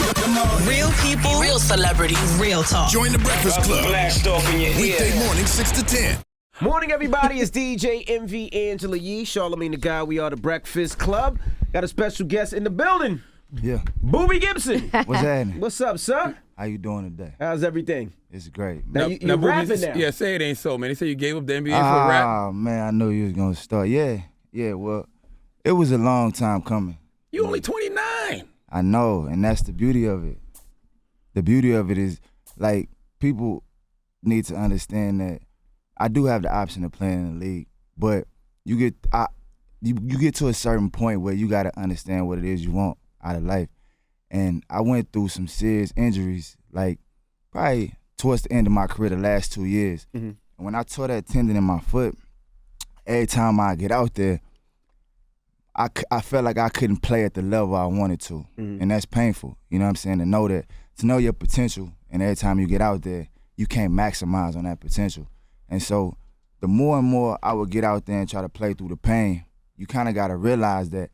Real people, real celebrities, real talk. Join the Breakfast Club. Blast off in your ear. Weekday morning, 6 to 10. Morning, everybody. It's DJ MV Angela Yee, Charlamagne the Guy. We are the Breakfast Club. Got a special guest in the building. Yeah. Booby Gibson. What's happening? What's up, sir? How you doing today? How's everything? It's great. Now, you're rapping now. Yeah, say it ain't so, man. They say you gave up the NBA for rap. Oh, man, I knew you was going to start. Yeah, well, it was a long time coming. You only 29. I know, and that's the beauty of it. The beauty of it is, like, people need to understand that I do have the option of playing in the league, but you get to a certain point where you got to understand what it is you want out of life. And I went through some serious injuries, like probably towards the end of my career, the last 2 years. Mm-hmm. And when I tore that tendon in my foot, every time I get out there, I felt like I couldn't play at the level I wanted to. Mm-hmm. And that's painful, you know what I'm saying, to know your potential, and every time you get out there, you can't maximize on that potential. And so the more and more I would get out there and try to play through the pain, you kind of got to realize that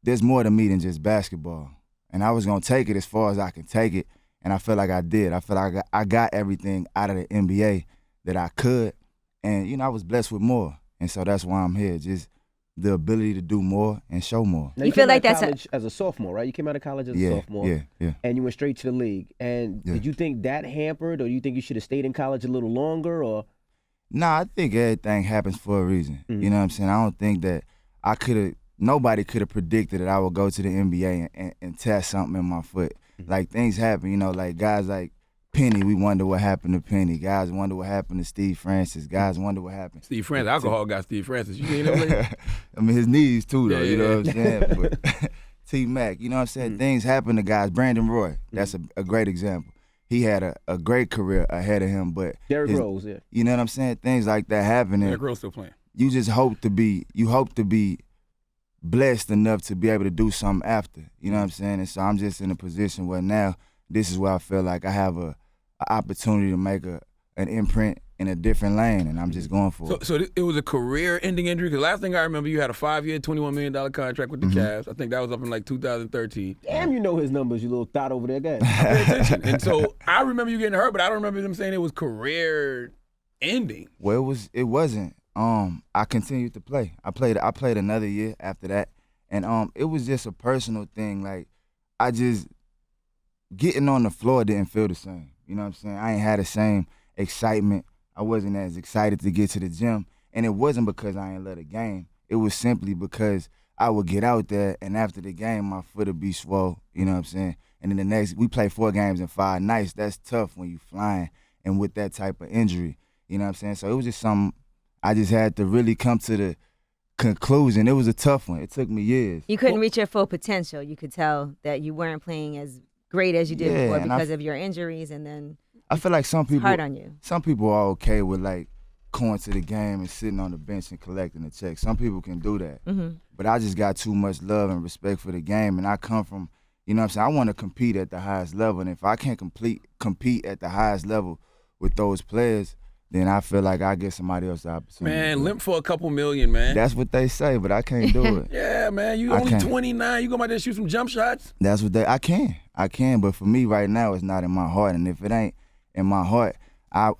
there's more to me than just basketball. And I was going to take it as far as I can take it, and I feel like I did. I feel like I got everything out of the NBA that I could, and, you know, I was blessed with more. And so that's why I'm here, just the ability to do more and show more. Now, you feel like that's as a sophomore, right? You came out of college as a sophomore. Yeah. And you went straight to the league. And did you think that hampered, or you think you should have stayed in college a little longer, or? Nah, I think everything happens for a reason. Mm-hmm. You know what I'm saying? I don't think that nobody could have predicted that I would go to the NBA and test something in my foot. Mm-hmm. Like, things happen, you know, like guys like Penny, we wonder what happened to Penny. Guys wonder what happened to Steve Francis. Guys wonder what happened. Steve Francis, alcohol got Steve Francis. You ain't never I mean, his knees too, though, you know what I'm saying? But T-Mac, you know what I'm saying? Mm-hmm. Things happen to guys. Brandon Roy, that's a great example. He had a great career ahead of him, but Derrick Rose, yeah. You know what I'm saying? Things like that happen. Derrick Rose still playing. You just hope to be blessed enough to be able to do something after. You know what I'm saying? And so I'm just in a position where now this is where I feel like I have a opportunity to make an imprint in a different lane, and I'm just going for it. So it was a career-ending injury? Because last thing I remember, you had a 5-year, $21 million contract with the Cavs. I think that was up in like 2013. Damn, you know his numbers, you little thought over there, guy. Pay attention. And so I remember you getting hurt, but I don't remember them saying it was career-ending. Well, it wasn't. I continued to play. I played another year after that, and it was just a personal thing. Like, I just getting on the floor didn't feel the same. You know what I'm saying? I ain't had the same excitement. I wasn't as excited to get to the gym, and it wasn't because I ain't love the game. It was simply because I would get out there, and after the game, my foot would be swole. You know what I'm saying? And then we play 4 games in 5 nights. That's tough when you flying and with that type of injury. You know what I'm saying? So it was just something I just had to really come to the conclusion. It was a tough one. It took me years. You couldn't reach your full potential. You could tell that you weren't playing as great as you did before because of your injuries, and then I feel like some people hard on you. Some people are okay with like going to the game and sitting on the bench and collecting a check. Some people can do that. Mm-hmm. But I just got too much love and respect for the game, and I come from, you know what I'm saying, I want to compete at the highest level, and if I can't compete at the highest level with those players, then I feel like I get somebody else the opportunity. Man, limp for a couple million, man. That's what they say, but I can't do it. Yeah, man, you only 29. You go out there and shoot some jump shots? That's what I can, but for me right now, it's not in my heart. And if it ain't in my heart, I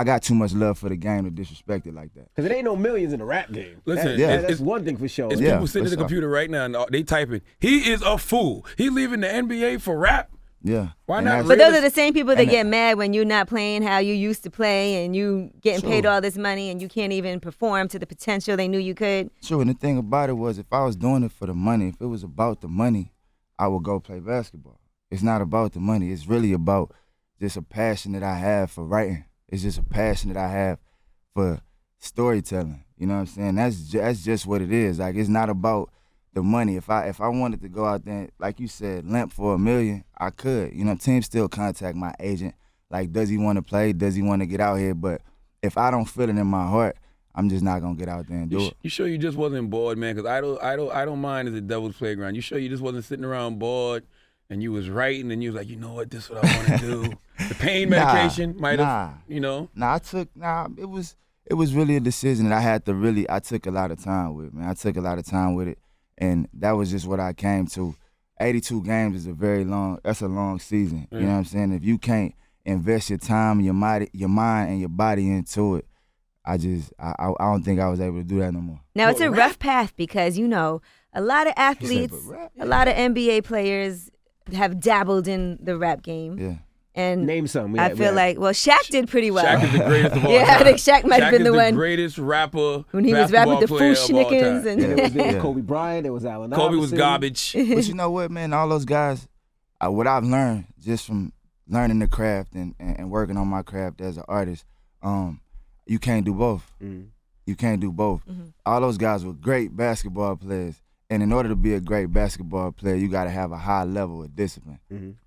got too much love for the game to disrespect it like that. Because it ain't no millions in the rap game. Listen, that's one thing for sure. It's people sitting at the computer right now and they typing, he is a fool. He leaving the NBA for rap? Yeah. Why not? But those are the same people that get mad when you're not playing how you used to play, and you getting paid all this money and you can't even perform to the potential they knew you could. Sure, and the thing about it was, if I was doing it for the money, if it was about the money, I would go play basketball. It's not about the money. It's really about just a passion that I have for writing. It's just a passion that I have for storytelling. You know what I'm saying? That's just what it is. Like, it's not about the money. If I wanted to go out there, like you said, limp for $1 million, I could. You know, teams still contact my agent. Like, does he want to play? Does he want to get out here? But if I don't feel it in my heart, I'm just not gonna get out there and do it. You sure you just wasn't bored, man? Because I don't mind as a devil's playground. You sure you just wasn't sitting around bored and you was writing and you was like, you know what, this is what I want to do. The pain medication might have, you know. It was really a decision that I took a lot of time with, man. I took a lot of time with it. And that was just what I came to 82 games is that's a long season. You know what I'm saying? If you can't invest your time, your mind, and your body into it, I don't think I was able to do that no more. Now, it's a rough path because, a lot of athletes, a lot of NBA players have dabbled in the rap game. Yeah. And name some. I feel like, Shaq did pretty well. Shaq is the greatest of all yeah, time. I think Shaq might have been the one. The greatest rapper when he was rapping the Fushnikins. And there was Kobe Bryant, there was Allen Kobe Iverson. was garbage. But you know what, man? All those guys, what I've learned just from learning the craft and working on my craft as an artist, you can't do both. You can't do both. All those guys were great basketball players. And in order to be a great basketball player, you got to have a high level of discipline.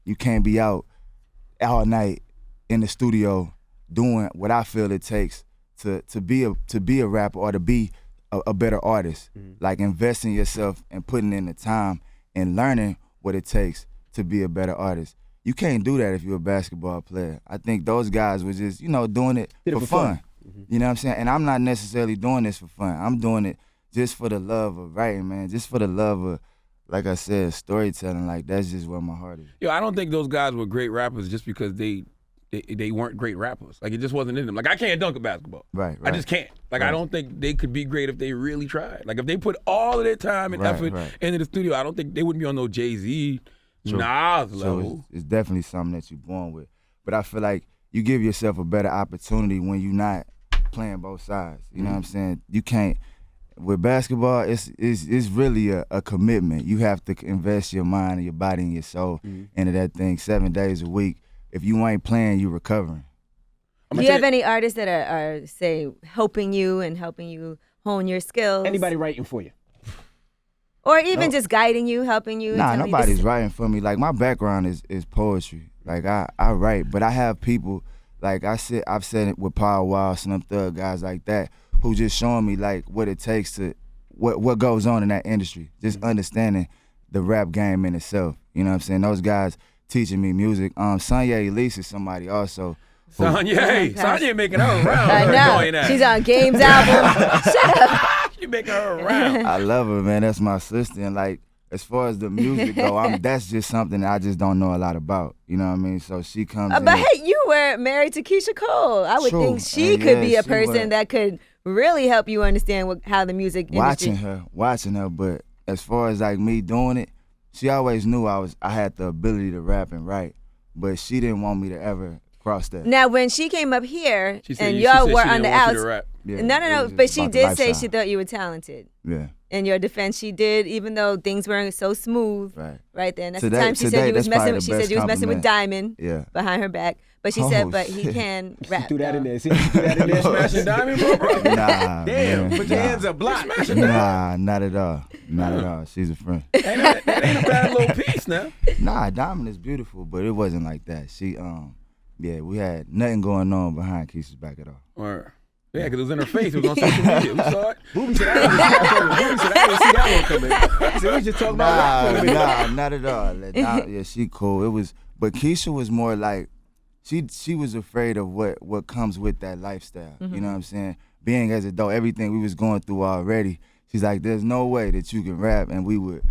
You can't be out all night in the studio doing what I feel it takes to be a rapper or to be a better artist. Like investing yourself and putting in the time and learning what it takes to be a better artist. You can't do that if you're a basketball player. I think those guys were just, doing it for fun. You know what I'm saying? And I'm not necessarily doing this for fun. I'm doing it just for the love of writing, man. Just for the love of, like I said, storytelling. Like, that's just where my heart is. Yo, I don't think those guys were great rappers just because they weren't great rappers. Like, it just wasn't in them. Like, I can't dunk a basketball. Right. I just can't. Like, I don't think they could be great if they really tried. Like, if they put all of their time and effort into the studio, I don't think they wouldn't be on no Jay-Z, Nas level. So it's definitely something that you're born with. But I feel like you give yourself a better opportunity when you're not playing both sides. You know what I'm saying? You can't. With basketball, it's really a commitment. You have to invest your mind and your body and your soul into that thing 7 days a week. If you ain't playing, you recovering. Do you have any artists that are say, helping you hone your skills? Anybody writing for you? Or even just guiding you, helping you? Nah, nobody's writing for me. Like, my background is poetry. Like, I write, but I have people, like I've said it with Power Wild, Slim Thug, guys like that, who just showing me, like, what it takes to, what goes on in that industry. Just understanding the rap game in itself. You know what I'm saying? Those guys teaching me music. Sonya Elise is somebody also. Sonya making her around. I know. She's on Game's album. Shut up. She making her around. I love her, man. That's my sister. And, like, as far as the music go, that's just something that I just don't know a lot about. You know what I mean? So she comes in. But hey, you were married to Keyshia Cole. I would think she could be a person that could really help you understand how the music industry. Watching her. But as far as, like, me doing it, she always knew I had the ability to rap and write. But she didn't want me to ever cross that. Now, when she came up here and y'all were on the outs, no, but she did say she thought you were talented. Yeah. In your defense, she did, even though things weren't so smooth right then. That's the time she said you was messing with. She said you was messing with Diamond behind her back. But she said, but he can rap. She threw that in there. See, she threw that in there. Smashing Diamond, bro. Nah, damn. Man, put your hands up, block. Nah, not at all. Not at all. She's a friend. That ain't a bad little piece now. Nah, Diamond is beautiful, but it wasn't like that. She, we had nothing going on behind Keyshia's back at all. Word. Yeah, because it was in her face. It was on social media. We saw it. Booby said, I didn't see that one coming. So we just talking about rap. Nah, not at all. Yeah, she cool. It was, but Keyshia was more like, she was afraid of what comes with that lifestyle. You know what I'm saying? Being as a adult, everything we was going through already. She's like, there's no way that you can rap and we would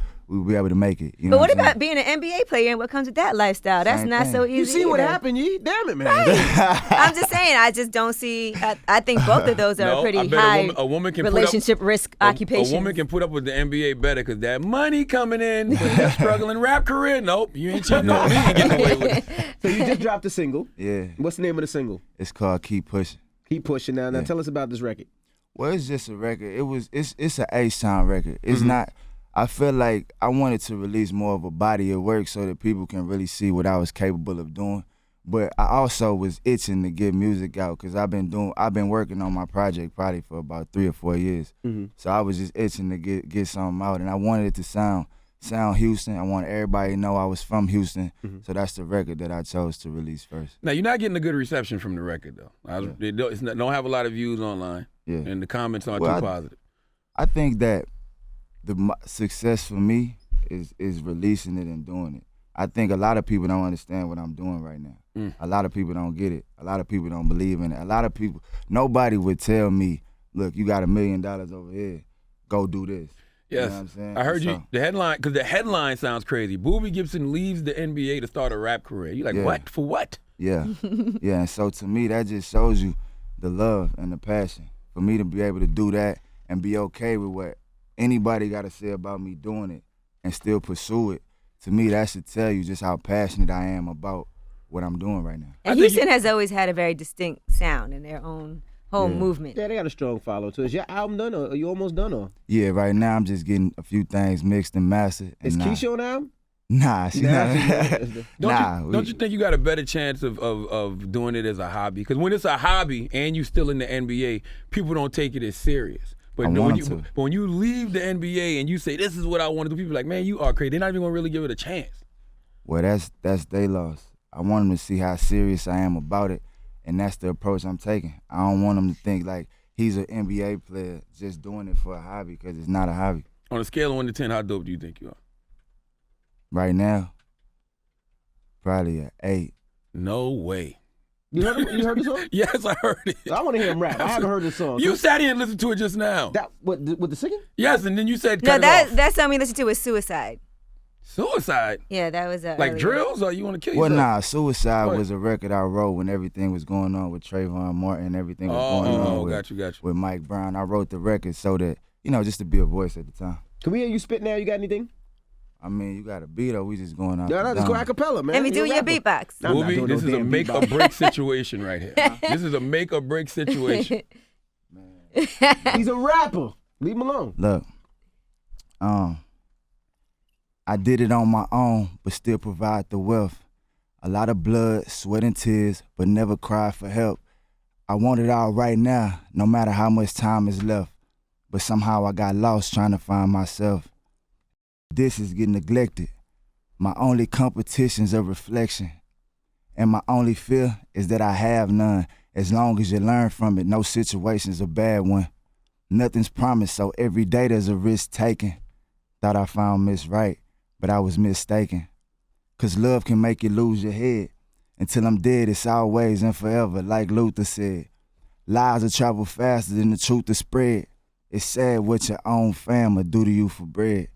be able to make it. You know but what about being an NBA player and what comes with that lifestyle? That's not so easy. You see what happened, Yee? Damn it, man. Right. I'm just saying, I just don't see, I think both of those are pretty high a woman can relationship risk occupation. A woman can put up with the NBA better because that money coming in, but that struggling rap career, nope, you ain't cheating on me. You ain't getting away with it. So you just dropped a single. Yeah. What's the name of the single? It's called Keep Pushing. Keep Pushing. Now tell us about this record. Well, it's just a record. It's an H-Town record. It's not. I feel like I wanted to release more of a body of work so that people can really see what I was capable of doing. But I also was itching to get music out because I've been working on my project probably for about 3 or 4 years. So I was just itching to get something out, and I wanted it to sound Houston. I wanted everybody to know I was from Houston. So that's the record that I chose to release first. Now, you're not getting a good reception from the record, though. They don't have a lot of views online, and the comments aren't too positive. I think that the success for me is releasing it and doing it. I think a lot of people don't understand what I'm doing right now. A lot of people don't get it. A lot of people don't believe in it. A lot of people, nobody would tell me, look, you got $1 million over here, go do this. Yes, You know what I'm saying? I heard So, you. The headline, because the headline sounds crazy. Boobie Gibson leaves the NBA to start a rap career. You like, Yeah. what? For what? Yeah, yeah. And so to me, that just shows you the love and the passion for me to be able to do that and be okay with what anybody got to say about me doing it and still pursue it. To me, that should tell you just how passionate I am about what I'm doing right now. And Houston has always had a very distinct sound in their own whole movement. Yeah, they got a strong follow too. Is your album done or are you almost done or? Yeah, right now I'm just getting a few things mixed and mastered. Is And Keyshia on the album? Nah, she's not. Don't you think you got a better chance of doing it as a hobby? Because when it's a hobby and you still in the NBA, people don't take it as serious. But when you leave the NBA and you say, this is what I want to do, people are like, man, you are crazy. They're not even going to really give it a chance. Well, that's their loss. I want them to see how serious I am about it, and that's the approach I'm taking. I don't want them to think like he's an NBA player just doing it for a hobby, because it's not a hobby. On a scale of 1 to 10, how dope do you think you are? Right now, probably an 8. No way. You heard the song? Yes, I heard it. I want to hear him rap. I haven't heard the song. You sat here and listened to it just now. That with the singing? Yes, and then you said No, cut it off. that song we listened to was Suicide. Suicide? Yeah, that was Like earlier. drills, or you want to kill Well, yourself? nah, Suicide What? was a record I wrote when everything was going on with Trayvon Martin, everything was going on got you. with Mike Brown. I wrote the record so that, just to be a voice at the time. Can we hear you spit now? You got anything? I mean, you got a beat, or we just going out. No, just go a cappella, man. Let me You do a your rapper. beatbox. No, I'm not Boobie, doing this no is a damn make or beatbox. break situation right here. This is a make or break situation. He's a rapper. Leave him alone. Look, I did it on my own, but still provide the wealth. A lot of blood, sweat, and tears, but never cried for help. I want it all right now, no matter how much time is left. But somehow I got lost trying to find myself. This is getting neglected. My only competition's a reflection. And my only fear is that I have none. As long as you learn from it, no situation's a bad one. Nothing's promised, so every day there's a risk taken. Thought I found Miss Right, but I was mistaken. 'Cause love can make you lose your head. Until I'm dead, it's always and forever, like Luther said. Lies will travel faster than the truth will spread. It's sad what your own family do to you for bread.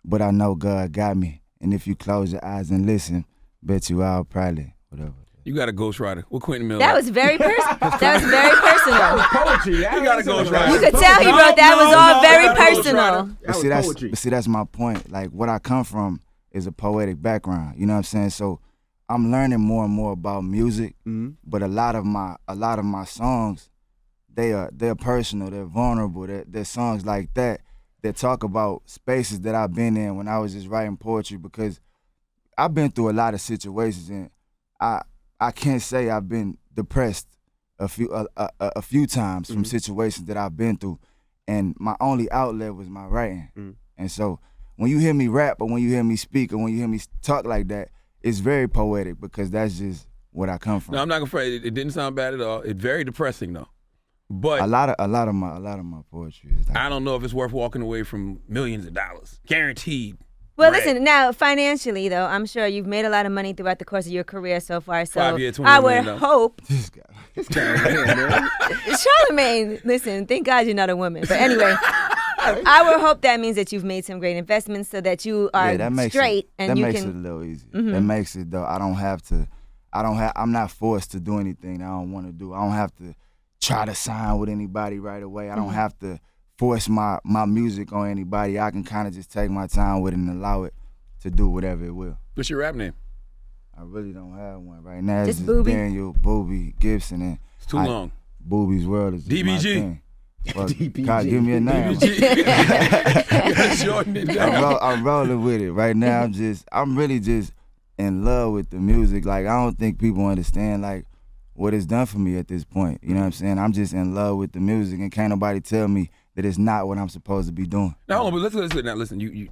But I know God got me, and if you close your eyes and listen, bet you I'll probably, whatever. You got a ghostwriter. What Quentin Miller? That was very personal. Poetry. You gotta go right. You could tell he wrote that was all very personal. But see, that's my point. Like, what I come from is a poetic background. You know what I'm saying? So I'm learning more and more about music. But a lot of my songs, they're personal. They're vulnerable. They're songs like that talk about spaces that I've been in when I was just writing poetry, because I've been through a lot of situations, and I can't say I've been depressed a few times from situations that I've been through, and my only outlet was my writing. And so when you hear me rap, or when you hear me speak, or when you hear me talk like that, it's very poetic, because that's just what I come from. No, I'm not gonna say it didn't sound bad at all. It's very depressing though. But a lot of my poetry is I don't know if it's worth walking away from millions of dollars, guaranteed. Well, bread. listen, now financially though, I'm sure you've made a lot of money throughout the course of your career so far. So 5 years, $21 I would million. hope, This guy. Charlamagne. Listen, thank God you're not a woman. But anyway, I would hope that means that you've made some great investments so that you are straight and you makes can. it a little easier. That makes it though. I'm not forced to do anything that I don't want to do. I don't have to try to sign with anybody right away. I don't have to force my music on anybody. I can kind of just take my time with it and allow it to do whatever it will. What's your rap name? I really don't have one right now. Just It's Boobie? Daniel, Boobie, Gibson, and It's too long. Boobie's World is just my DBG. thing. Well, DBG. God, give me a name. You gotta shorten it down. I'm rolling with it right now. I'm really just in love with the music. Like, I don't think people understand like what it's done for me at this point. You know what I'm saying? I'm just in love with the music, and can't nobody tell me that it's not what I'm supposed to be doing. Now, hold on, but listen. Now, listen. You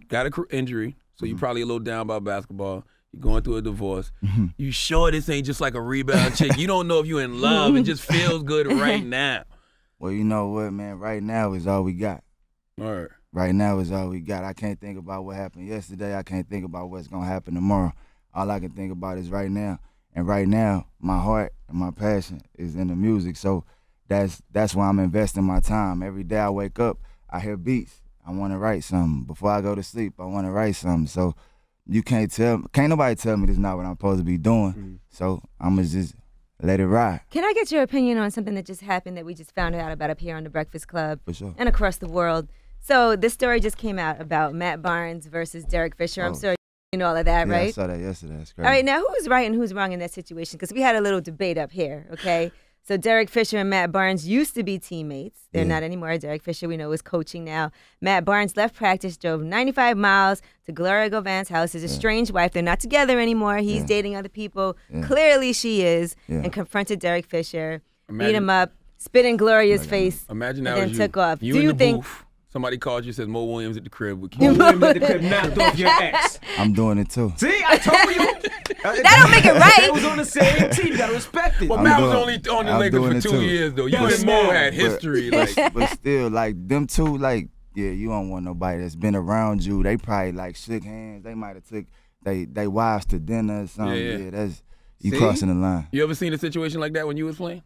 got a injury, so you probably a little down about basketball. You're going through a divorce. You sure this ain't just like a rebound chick? You don't know if you're in love. It just feels good right now. Well, you know what, man? Right now is all we got. All right. Right now is all we got. I can't think about what happened yesterday. I can't think about what's gonna happen tomorrow. All I can think about is right now. And right now, my heart and my passion is in the music. So that's why I'm investing my time. Every day I wake up, I hear beats. I want to write something. Before I go to sleep, I want to write something. So can't nobody tell me this is not what I'm supposed to be doing. So I'm going to just let it ride. Can I get your opinion on something that just happened that we just found out about up here on the Breakfast Club? For sure. And across the world. So this story just came out about Matt Barnes versus Derek Fisher. I'm sure you know all of that, Yeah, right? I saw that yesterday. That's crazy. All right, now who's right and who's wrong in that situation? Because we had a little debate up here, okay? So Derek Fisher and Matt Barnes used to be teammates. They're not anymore. Derek Fisher, we know, is coaching now. Matt Barnes left practice, drove 95 miles to Gloria Govan's house. His estranged wife. They're not together anymore. He's dating other people. Clearly she is. And confronted Derek Fisher, beat him up, spit in Gloria's face, Imagine and that then was took off. You Do in you the think... booth. Somebody called you, says Mo Williams at the crib with Mo Keyshia. Williams at the crib knocked off your ex. I'm doing it too. See, I told you. That don't make it right. They was on the same team. You gotta respect it. Well, I'm Matt doing- was only on the I'm Lakers doing for it 2 too. years, though. You But and Mo now- had history. But still, like, them two, like, yeah, you don't want nobody that's been around you. They probably, like, shook hands. They might have took they wives to dinner or something. Yeah. That's, you See? crossing the line. You ever seen a situation like that when you was playing?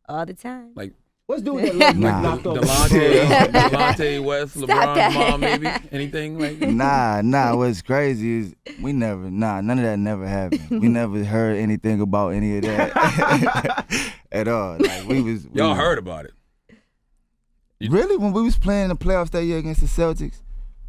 All the time. Like What's doing that? Nah. Knocked off. Delonte West, Stop LeBron's that. mom, maybe? Anything like that? Nah, what's crazy is none of that never happened. We never heard anything about any of that at all. Like, Y'all heard about it. Really, when we was playing the playoffs that year against the Celtics,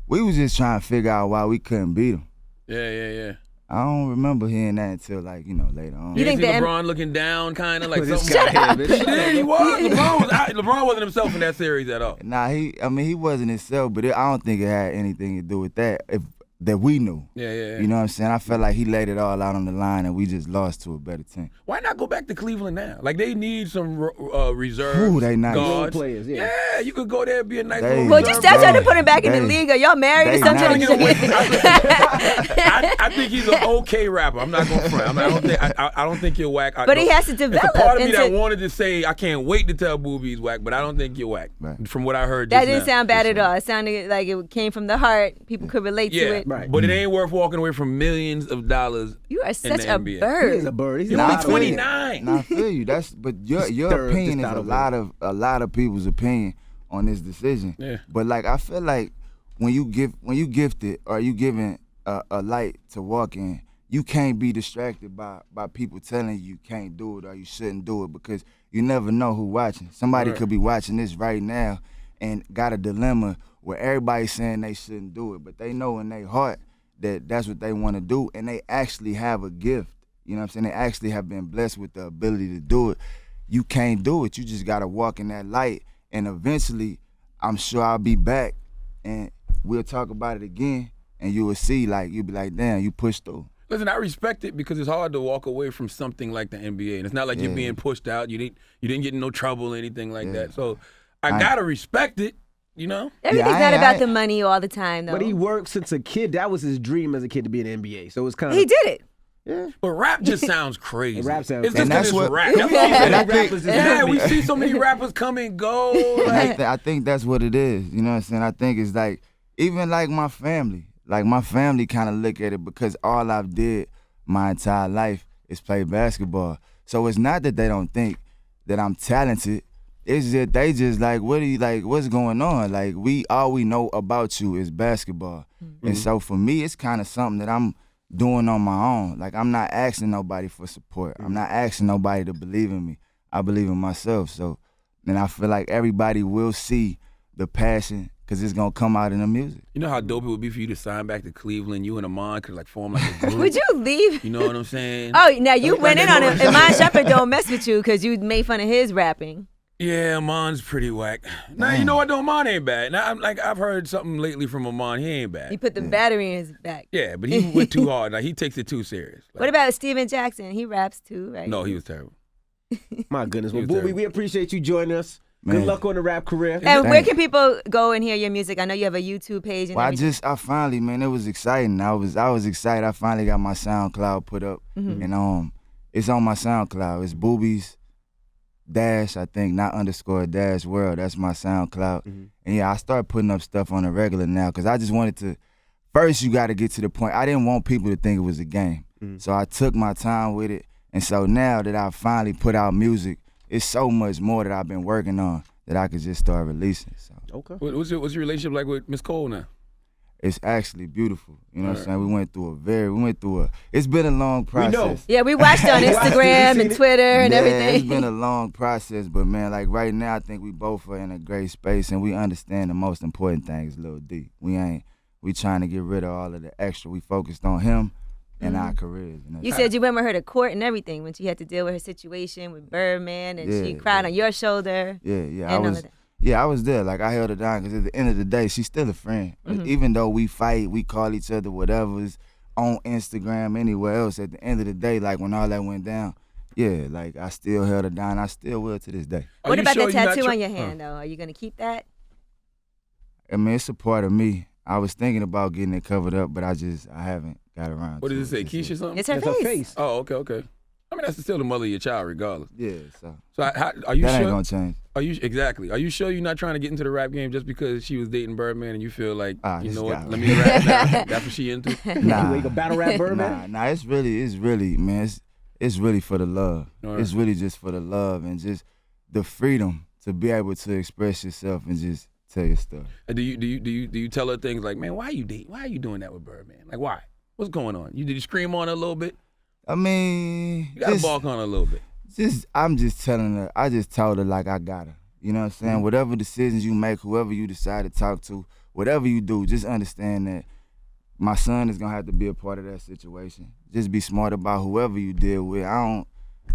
we was just trying to figure out why we couldn't beat them. Yeah. I don't remember hearing that until, like, later on. You think think see the LeBron looking down, kind of like This something? guy here, bitch. He did. He was. LeBron wasn't himself in that series at all. Nah, he wasn't himself, but I don't think it had anything to do with that. That we knew. Yeah. You know what I'm saying? I felt like he laid it all out on the line, and we just lost to a better team. Why not go back to Cleveland now? Like, they need some reserves. Ooh, they nice. Role guards. players, yeah. Yeah, you could go there and be a nice They- little Well, you reserve start trying to guard. put him back in the They- league. Are y'all married or they something? I'm trying to get away from I I think he's an okay rapper. I'm not going to front. I don't think you're whack. But he has to There's develop a part of me that into- wanted to say, I can't wait to tell Booby he's whack, but I don't think you're whack. Right. From what I heard That just didn't now. sound bad at all. It sounded like it came from the heart. People could relate to Yeah, it. Right. but it ain't worth walking away from millions of dollars. You are such the a NBA. He is bird. a bird. He's You're a only lot of 29. Nah, I feel you. But your Stir opinion this is out a lot of people's opinion on this decision. Yeah. But like, I feel like when you gifted or you given a light to walk in, you can't be distracted by people telling you can't do it or you shouldn't do it, because you never know who watching. Somebody Right. could be watching this right now and got a dilemma where everybody's saying they shouldn't do it, but they know in their heart that that's what they want to do, and they actually have a gift. You know what I'm saying? They actually have been blessed with the ability to do it. You can't do it. You just got to walk in that light, and eventually, I'm sure I'll be back, and we'll talk about it again, and you will see, like, you'll be like, damn, you pushed through. Listen, I respect it because it's hard to walk away from something like the NBA, and it's not like you're being pushed out. You didn't get in no trouble or anything like that. So I gotta respect it. You know? Everything's I not ain't- about the money all the time, though. But he worked since a kid. That was his dream as a kid, to be in the NBA. So it's kind of He did it. But rap just sounds crazy. Rap sounds it's just And because that's it's what- rap. That's And I what think- rappers is yeah, doing we it. see so many rappers come and go. And Like, I think that's what it is. You know what I'm saying? I think it's like, even like my family kind of look at it, because all I've did my entire life is play basketball. So it's not that they don't think that I'm talented. It's that they just like, what's going on? Like, all we know about you is basketball. And so for me, it's kind of something that I'm doing on my own. Like, I'm not asking nobody for support. I'm not asking nobody to believe in me. I believe in myself. So, and I feel like everybody will see the passion, because it's going to come out in the music. you know how dope it would be for you to sign back to Cleveland? You and Amon could like form like a group. Would you leave? You know what I'm saying? Oh, now you went in on him. And Iman Shumpert don't mess with you because you made fun of his rapping. Yeah, Amon's pretty whack. Now you know what? Though, Amon ain't bad. Now I've heard something lately from Amon. He ain't bad. He put the battery in his back. Yeah, but he went too hard. Like, he takes it too serious. Like, What about Steven Jackson? He raps too, right? No, he was terrible. My goodness. Well, He was Booby, terrible. we appreciate you joining us. Good Man. luck on the rap career. And where Thanks. can people go and hear your music? I know you have a YouTube page and Well, everything. I finally, man, it was exciting. I was excited. I finally got my SoundCloud put up, and it's on my SoundCloud. It's Boobies dash, I think, not underscore dash world. That's my SoundCloud. And yeah, I started putting up stuff on the regular now, because I just wanted to. First, you got to get to the point. I didn't want people to think it was a game, so I took my time with it. And so now that I finally put out music, it's so much more that I've been working on that I could just start releasing. So Okay. What's your relationship like with Miss Cole now? It's actually beautiful. You know what I'm saying? We went through a, it's been a long process. We know. Yeah, we watched on Instagram and Twitter and everything. It's been a long process, but man, like right now, I think we both are in a great space and we understand the most important thing is Lil D. We trying to get rid of all of the extra. We focused on him and our careers. You said you went with her to court and everything when she had to deal with her situation with Birdman and she cried on your shoulder. Yeah, I was there. Like, I held her down because at the end of the day, she's still a friend. Like, even though we fight, we call each other whatever's on Instagram, anywhere else, at the end of the day, like, when all that went down, yeah, like, I still held her down. I still will to this day. What about that tattoo on your hand, though? Are you going to keep that? I mean, it's a part of me. I was thinking about getting it covered up, but I haven't got around to it. What does it say, Keyshia something? It's her face. Oh, okay. I mean, that's still the mother of your child, regardless. Yeah, so are you that sure? ain't gonna change. Are you sure you're not trying to get into the rap game just because she was dating Birdman and you feel like, you know what, let me rap now? That's what she into? Nah, You gonna battle rap Birdman? Nah, it's really, man, it's really for the love. Right. It's really just for the love and just the freedom to be able to express yourself and just tell your story. Do you tell her things like, man, why are you doing that with Birdman? Like, why? What's going on? Did you scream on her a little bit? I mean, You got to balk on her a little bit. I'm just telling her. I just told her like I got her. You know what I'm saying? Whatever decisions you make, whoever you decide to talk to, whatever you do, just understand that my son is gonna have to be a part of that situation. Just be smart about whoever you deal with.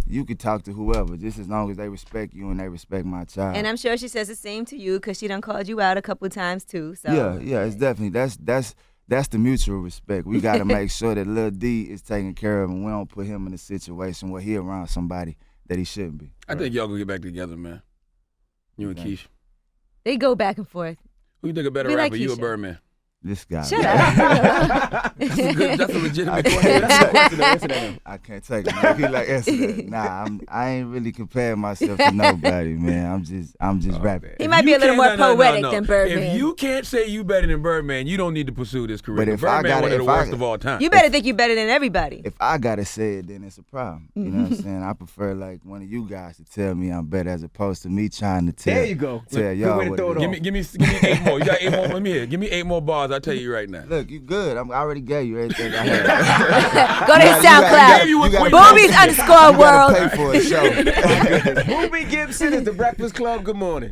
You could talk to whoever, just as long as they respect you and they respect my child. And I'm sure she says the same to you because she done called you out a couple of times too. So Yeah, it's definitely that's the mutual respect. We got to make sure that Lil D is taken care of and we don't put him in a situation where he around somebody that he shouldn't be. I think y'all gonna get back together, man. You and Keyshia. they go back and forth. Who you think a better We rapper, like you or Keyshia. Birdman? This guy. Shut up. That's a legitimate question. I can't take it. Man. He like answer that. Nah, I ain't really comparing myself to nobody, man. I'm just rapping. He might be a little more poetic than Birdman. If you can't say you better than Birdman, you don't need to pursue this career. But if I Birdman gotta- one of the if I- worst of all time. You better think you better than everybody. If I gotta say it, then it's a problem. You know what I'm saying? I prefer like one of you guys to tell me I'm better as opposed to me trying to tell. There you go. Tell Good y'all way to what throw it it is. off. Give me 8 more. You got 8 more? Let me hear. Give me 8 more bars. I'll tell you right now. Look, you good. I already gave you everything I had. Go to his SoundCloud. you got- Boobies _world. Pay for a show. Booby Gibson is the Breakfast Club. Good morning.